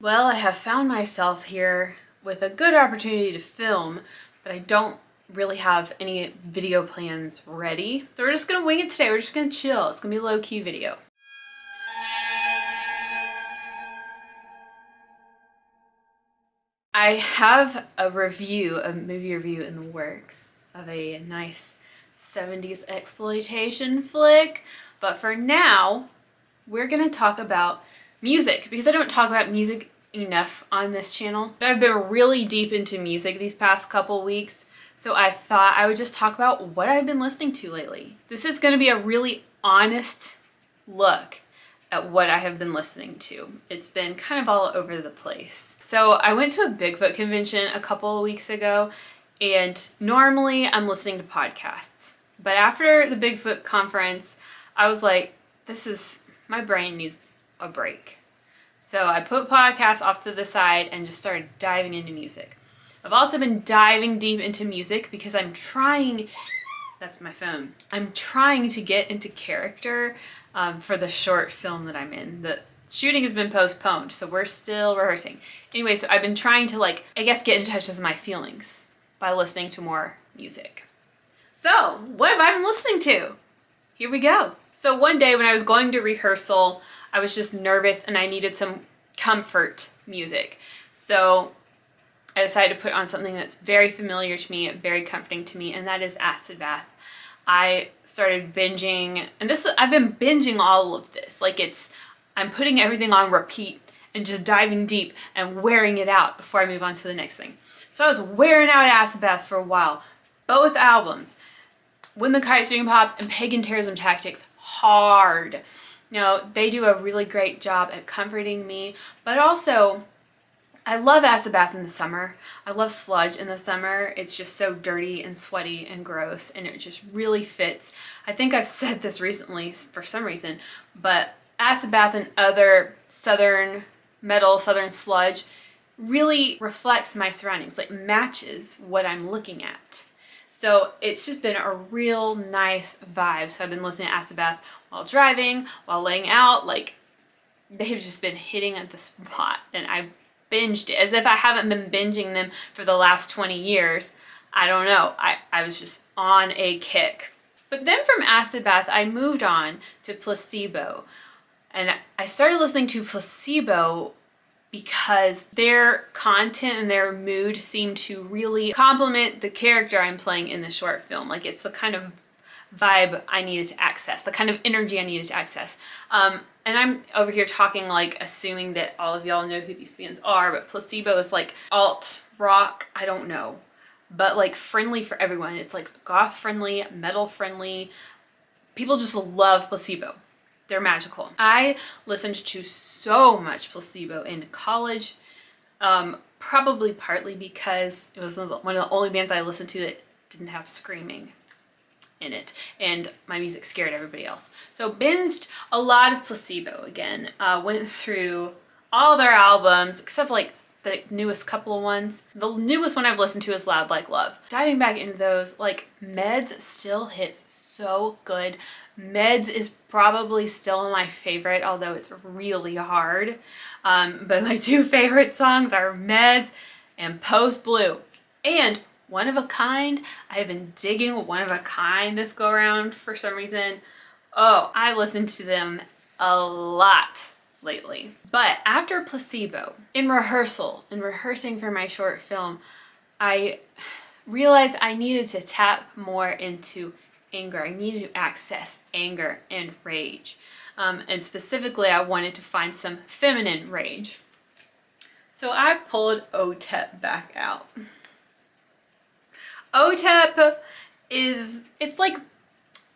Well, I have found myself here with a good opportunity to film, but I don't really have any video plans ready. So we're just gonna wing it today. We're just gonna chill. It's gonna be a low-key video. I have a movie review in the works of a nice 70s exploitation flick, but for now, we're gonna talk about music because I don't talk about music enough on this channel. I've been really deep into music these past couple weeks, so I thought I would just talk about what I've been listening to lately. This is gonna be a really honest look at what I have been listening to. It's been kind of all over the place. So I went to a Bigfoot convention a couple of weeks ago, and normally I'm listening to podcasts. But after the Bigfoot conference, I was like, my brain needs a break. So I put podcasts off to the side and just started diving into music. I've also been diving deep into music because that's my phone. I'm trying to get into character for the short film that I'm in. The shooting has been postponed, so we're still rehearsing. Anyway, so I've been trying to get in touch with my feelings by listening to more music. So, what have I been listening to? Here we go. So one day when I was going to rehearsal, I was just nervous and I needed some comfort music. So I decided to put on something that's very familiar to me, very comforting to me, and that is Acid Bath. I started binging, and I've been binging all of this. I'm putting everything on repeat and just diving deep and wearing it out before I move on to the next thing. So I was wearing out Acid Bath for a while. Both albums, When the Kite String Pops and Pagan Terrorism Tactics, hard. They do a really great job at comforting me, but also I love Acid Bath in the summer. I love sludge in the summer. It's just so dirty and sweaty and gross, and it just really fits. I think I've said this recently for some reason, but Acid Bath and other southern metal, southern sludge really reflects my surroundings, matches what I'm looking at. So it's just been a real nice vibe. So I've been listening to Acid Bath while driving, while laying out. They've just been hitting at the spot, and I binged it as if I haven't been binging them for the last 20 years. I don't know. I was just on a kick. But then from Acid Bath, I moved on to Placebo. And I started listening to Placebo because their content and their mood seemed to really complement the character I'm playing in the short film. It's the kind of vibe I needed to access, the kind of energy I needed to access. And I'm over here talking assuming that all of y'all know who these bands are, but Placebo is alt rock, I don't know, but friendly for everyone. It's goth friendly, metal friendly. People just love Placebo. They're magical. I listened to so much Placebo in college, probably partly because it was one of the only bands I listened to that didn't have screaming in it, and my music scared everybody else. So binged a lot of Placebo again, went through all their albums except the newest couple of ones. The newest one I've listened to is Loud Like Love. Diving back into those, Meds still hits so good. Meds is probably still my favorite, although it's really hard. But my two favorite songs are Meds and Post Blue. And One of a Kind. I have been digging One of a Kind this go around for some reason. Oh, I listened to them a lot lately. But after Placebo, in rehearsing for my short film, I realized I needed to tap more into anger. I needed to access anger and rage. And specifically, I wanted to find some feminine rage. So I pulled Otep back out. Otep it's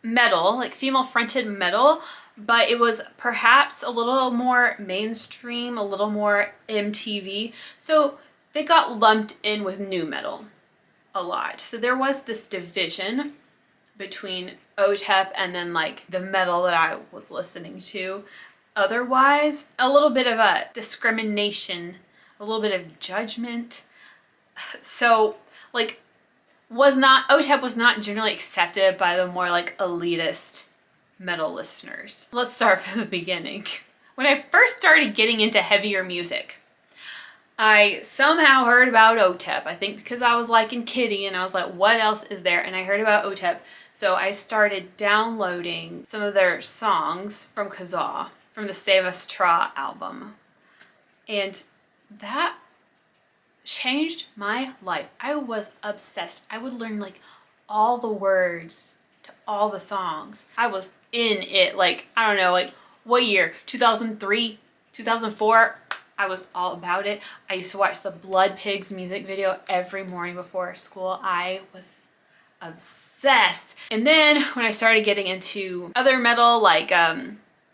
metal, female fronted metal, but it was perhaps a little more mainstream, a little more MTV. So they got lumped in with nu metal a lot. So there was this division between Otep and then the metal that I was listening to. Otherwise, a little bit of a discrimination, a little bit of judgment. So Otep was not generally accepted by the more elitist metal listeners. Let's start from the beginning. When I first started getting into heavier music, I somehow heard about Otep. I think because I was liking Kittie and I was like, what else is there? And I heard about Otep. So I started downloading some of their songs from Kazaa, from the Save Us Tra album. And that changed my life. I was obsessed. I would learn like all the words to all the songs. I was in it. Like, I don't know, like what year? 2003, 2004? I was all about it. I used to watch the Blood Pigs music video every morning before school. I was obsessed. And then when I started getting into other metal, like,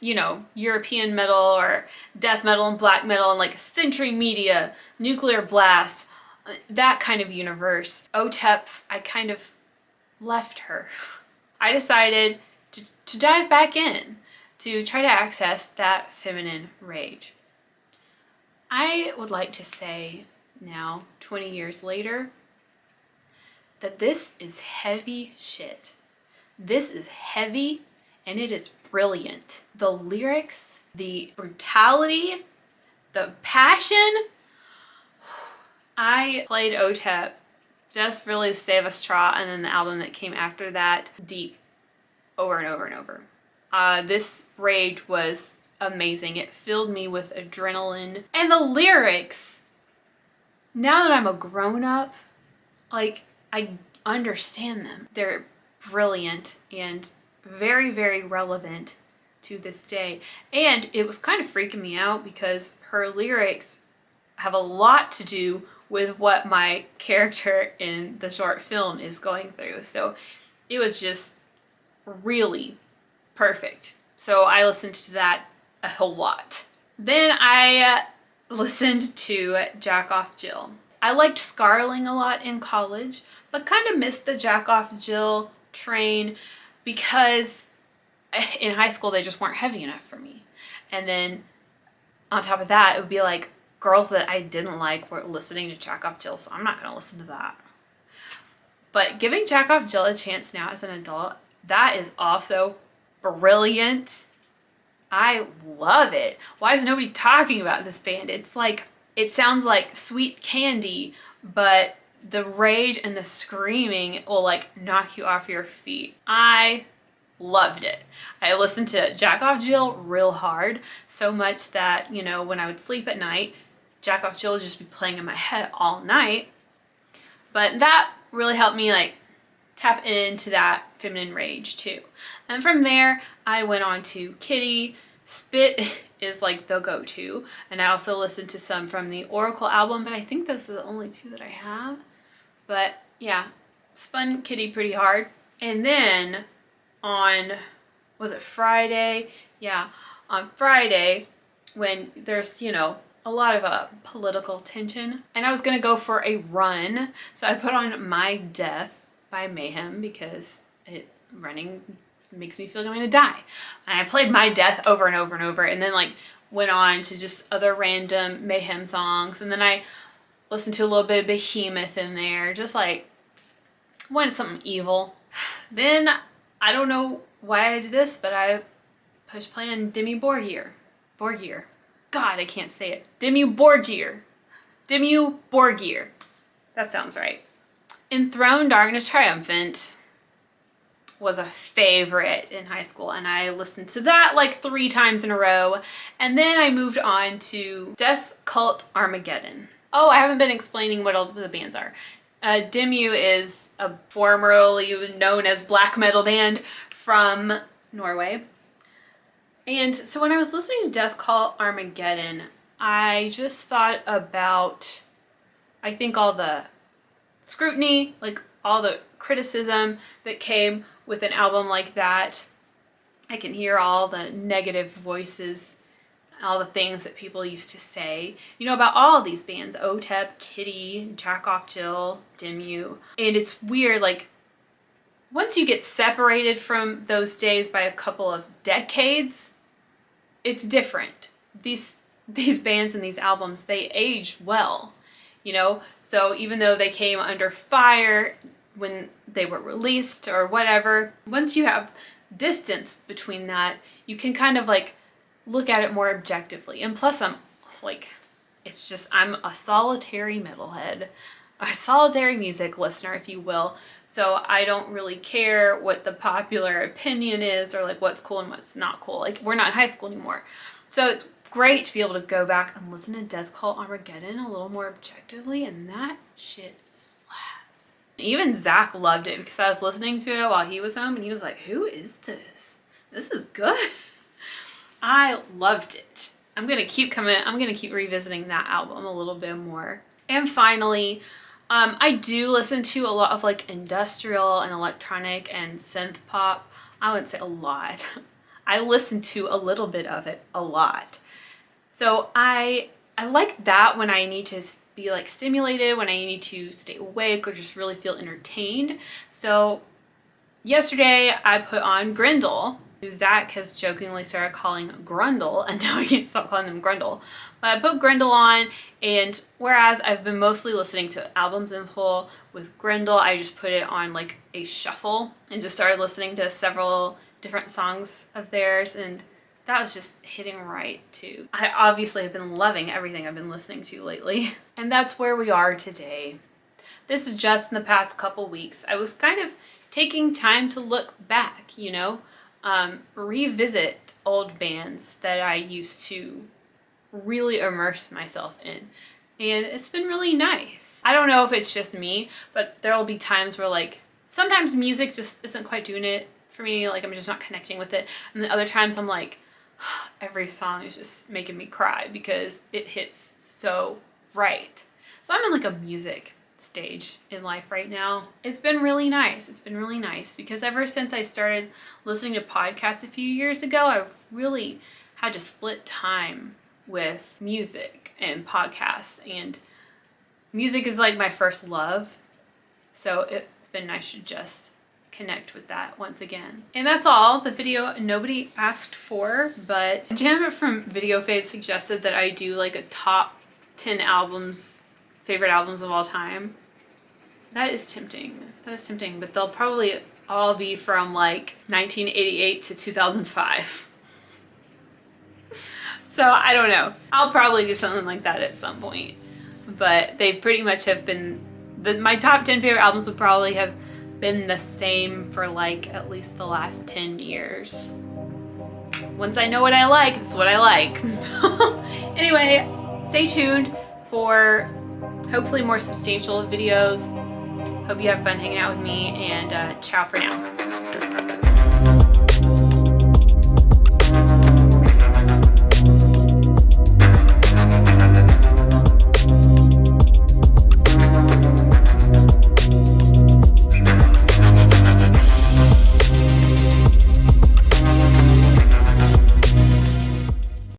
you know, European metal or death metal and black metal and like Century Media, Nuclear Blast, that kind of universe, Otep, I kind of left her. I decided to dive back in to try to access that feminine rage. I would like to say now, 20 years later, that this is heavy shit. This is heavy and it is brilliant. The lyrics, the brutality, the passion. I played Otep, just really Save Us Tra, and then the album that came after that, Deep, over and over and over. This rage was amazing. It filled me with adrenaline. And the lyrics, now that I'm a grown-up, like, I understand them. They're brilliant and very, very relevant to this day. And it was kind of freaking me out because her lyrics have a lot to do with what my character in the short film is going through. So it was just really perfect. So I listened to that a whole lot. Then I listened to Jack Off Jill. I liked Scarling a lot in college, but kind of missed the Jack Off Jill train because in high school they just weren't heavy enough for me. And then on top of that, it would be like girls that I didn't like were listening to Jack Off Jill, so I'm not gonna listen to that. But giving Jack Off Jill a chance now as an adult, that is also brilliant. I love it. Why is nobody talking about this band? It's like, it sounds like Sweet Candy, but the rage and the screaming will like knock you off your feet. I loved it. I listened to Jack Off Jill real hard, so much that, you know, when I would sleep at night, Jack Off Jill would just be playing in my head all night. But that really helped me like tap into that feminine rage too. And from there, I went on to Kittie. Spit is like the go-to. And I also listened to some from the Oracle album, but I think those are the only two that I have. But yeah, spun Kittie pretty hard. And then on, was it Friday? Yeah, on Friday, when there's, you know, a lot of political tension, and I was gonna go for a run, so I put on My Death by Mayhem because running makes me feel like I'm gonna die. And I played My Death over and over and over, and then like went on to just other random Mayhem songs, and then I listened to a little bit of Behemoth in there, just like wanted something evil. Then I don't know why I did this, but I pushed play on Dimmu Borgir. God, I can't say it. Dimmu Borgir. Dimmu Borgir. That sounds right. Enthroned Darkness Triumphant was a favorite in high school, and I listened to that like 3 times in a row. And then I moved on to Death Cult Armageddon. Oh, I haven't been explaining what all the bands are. Dimmu is a formerly known as black metal band from Norway. And so when I was listening to Death Cult Armageddon, I just thought about, I think, all the scrutiny, like all the criticism that came with an album like that. I can hear all the negative voices, all the things that people used to say, you know, about all of these bands, Otep, Kittie, Jack Off Jill, Dimmu. And it's weird, like, once you get separated from those days by a couple of decades, it's different. These bands and these albums, they age well, you know? So even though they came under fire when they were released or whatever, once you have distance between that, you can kind of like look at it more objectively. And plus I'm like It's just, I'm a solitary metalhead, a solitary music listener, if you will. So I don't really care what the popular opinion is or like what's cool and what's not cool. Like, we're not in high school anymore. So it's great to be able to go back and listen to Death Call Armageddon a little more objectively, and that shit slaps. Even Zach loved it because I was listening to it while he was home and he was like, who is this? This is good. I loved it. I'm gonna keep revisiting that album a little bit more. And finally, I do listen to a lot of like industrial and electronic and synth pop. I wouldn't say a lot. I listen to a little bit of it a lot. So I like that when I need to be like stimulated, when I need to stay awake or just really feel entertained. So yesterday I put on Grendel, who Zach has jokingly started calling Grundle, and now I can't stop calling them Grundle. But I put Grendel on, and whereas I've been mostly listening to albums in full, with Grendel I just put it on like a shuffle and just started listening to several different songs of theirs, and that was just hitting right too. I obviously have been loving everything I've been listening to lately. And that's where we are today. This is just in the past couple weeks. I was kind of taking time to look back, you know, revisit old bands that I used to really immerse myself in. And it's been really nice. I don't know if it's just me, but there will be times where like, sometimes music just isn't quite doing it for me. Like, I'm just not connecting with it. And then other times I'm like, every song is just making me cry because it hits so right. So I'm in like a music stage in life right now. It's been really nice. It's been really nice because ever since I started listening to podcasts a few years ago, I've really had to split time with music and podcasts, and music is like my first love. So it's been nice to just connect with that once again. And that's all the video nobody asked for, but Jim from Video Fave suggested that I do like a top 10 albums, favorite albums of all time. That is tempting. That is tempting, but they'll probably all be from like 1988 to 2005. So I don't know. I'll probably do something like that at some point, but they pretty much have been, my top 10 favorite albums would probably have been the same for like at least the last 10 years. Once I know what I like, it's what I like. Anyway, stay tuned for hopefully more substantial videos. Hope you have fun hanging out with me, and ciao for now.